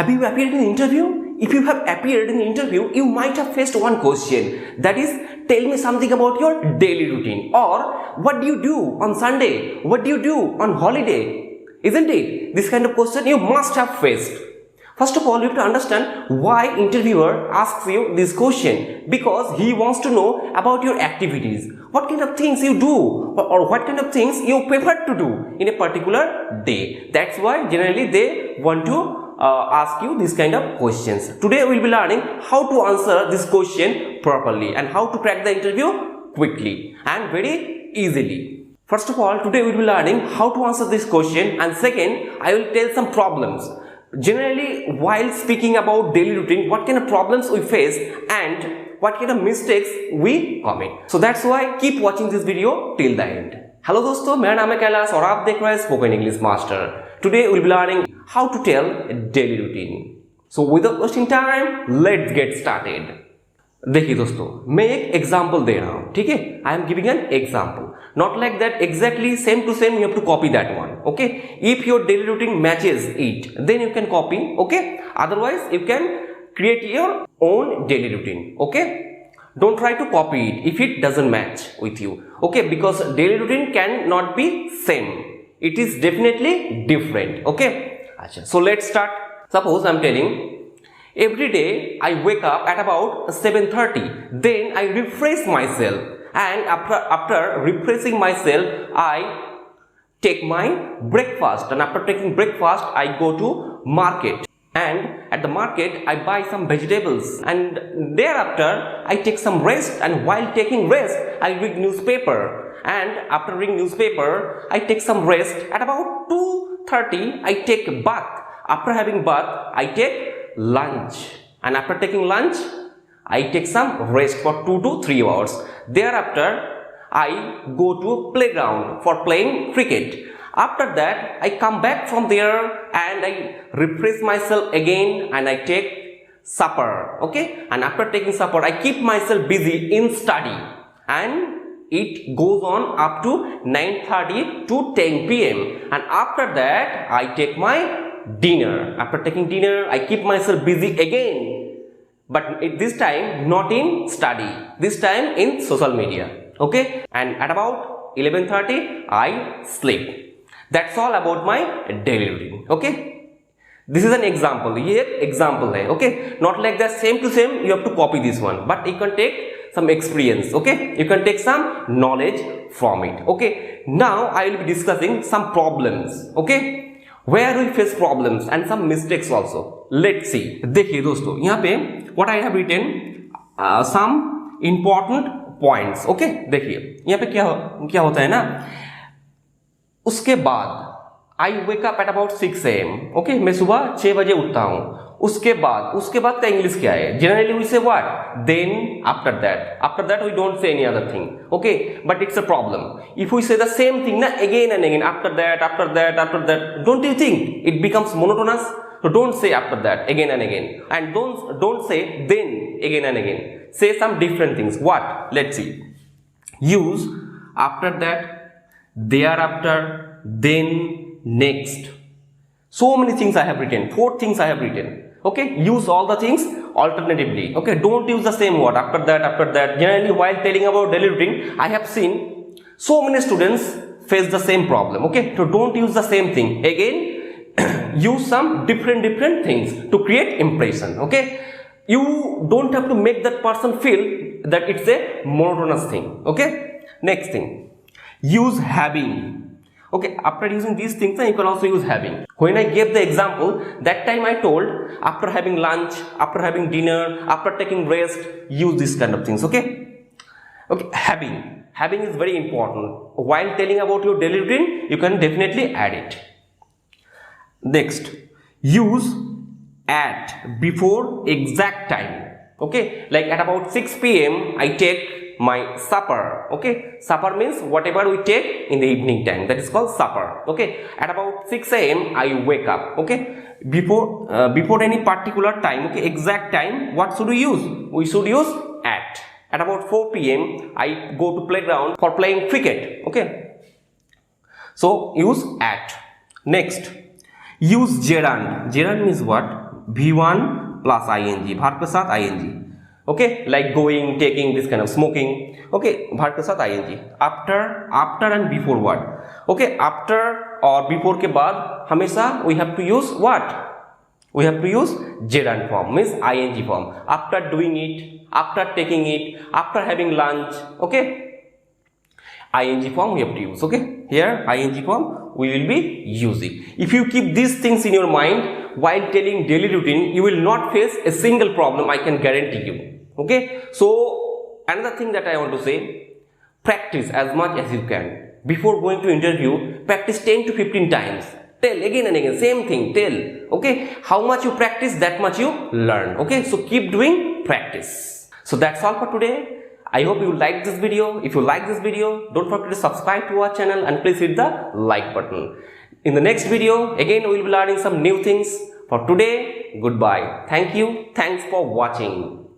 Have you appeared in an interview? If you have appeared in an interview, you might have faced one question, that is, tell me something about your daily routine, or what do you do on Sunday, what do you do on holiday, isn't it? This kind of question you must have faced. First of all, you have to understand why interviewer asks you this question, because he wants to know about your activities, what kind of things you do, or what kind of things you prefer to do in a particular day. That's why generally they want to ask you this kind of questions. Today we will be learning how to answer this question properly and how to crack the interview quickly and very easily. First of all, today we will be learning how to answer this question, and second, I will tell some problems. Generally, while speaking about daily routine, what kind of problems we face and what kind of mistakes we commit. So that's why keep watching this video till the end. Hello दोस्तों, मेरा नाम है कैलाश और आप देख रहे हैं spoken English master. Today we will be learning how to tell a daily routine. So without wasting time, let's get started. देखिए दोस्तों, मैं एक एग्जाम्पल दे रहा हूँ, ठीक है? I am giving an example. Not like that exactly same to same, you have to copy that one, okay? If your daily routine matches it, then you can copy, okay? Otherwise, you can create your own daily routine, okay? Don't try to copy it if it doesn't match with you, okay? Because daily routine cannot be same. It is definitely different, okay? So let's start. Suppose I'm telling, every day I wake up at about 7:30. Then I refresh myself, and after refreshing myself, I take my breakfast, and after taking breakfast, I go to market. And at the market, I buy some vegetables, and thereafter I take some rest, and while taking rest, I read newspaper, and after reading newspaper, I take some rest. At about 2:30, I take a bath. After having bath, I take lunch, and after taking lunch, I take some rest for 2 to 3 hours. Thereafter, I go to a playground for playing cricket. After that, I come back from there and I refresh myself again and I take supper, okay? And after taking supper, I keep myself busy in study, and it goes on up to 9:30 to 10 p.m. And after that, I take my dinner. After taking dinner, I keep myself busy again, but this time not in study, this time in social media, okay? And at about 11:30, I sleep. That's all about my daily routine, okay? This is an example. ये एक example है, okay? Not like that same to same you have to copy this one, but you can take some experience, okay? You can take some knowledge from it, okay? Now I will be discussing some problems, okay? Where we face problems and some mistakes also. Let's see. देखिए दोस्तों, यहाँ पे what I have written some important points, okay? देखिए यहाँ पे क्या होता है ना, उसके बाद I wake up at about 6 AM, okay? मैं सुबह 6 बजे उठता हूँ. उसके बाद का इंग्लिश क्या है? Generally we say what? Then, after that we don't say any other thing, okay? But it's a problem. If we say the same thing na again and again, after that, don't you think it becomes monotonous? So don't say after that again and again, and don't say then again and again. Say some different things. What? Let's see. Use after that, thereafter, then, next. So many things I have written. 4 things I have written, okay? Use all the things alternatively, okay? Don't use the same word after that. Generally, while telling about daily routine, I have seen so many students face the same problem, okay? So don't use the same thing again. Use some different things to create impression, okay? You don't have to make that person feel that it's a monotonous thing, okay? Next thing, use having. Okay, after using these things, you can also use having. When I gave the example, that time I told after having lunch, after having dinner, after taking rest, use this kind of things, okay? Okay, having is very important. While telling about your daily routine, you can definitely add it. Next, use at before exact time, okay? Like at about 6 p.m. I take my supper, okay? Supper means whatever we take in the evening time, that is called supper, okay? At about 6 AM I wake up, okay? Before any particular time, okay, exact time, what should we use? We should use at. At about 4 p.m. I go to playground for playing cricket, okay? So use at. Next, use gerund. Gerund means what? V1 plus ing, verb के साथ ing. Okay, like going, taking, this kind of smoking. Okay, verb के साथ ing. After and before what? Okay, after और before के बाद हमेशा we have to use what? We have to use gerund form, means ing form. After doing it, after taking it, after having lunch. Okay, ing form we have to use. Okay, here ing form we will be using. If you keep these things in your mind while telling daily routine, you will not face a single problem, I can guarantee you. Okay, so another thing that I want to say, practice as much as you can. Before going to interview, practice 10 to 15 times. Tell again and again, same thing, tell. Okay, how much you practice, that much you learn. Okay, so keep doing practice. So that's all for today. I hope you liked this video. If you like this video, don't forget to subscribe to our channel and please hit the like button. In the next video, again we will be learning some new things. For today, goodbye. Thank you. Thanks for watching.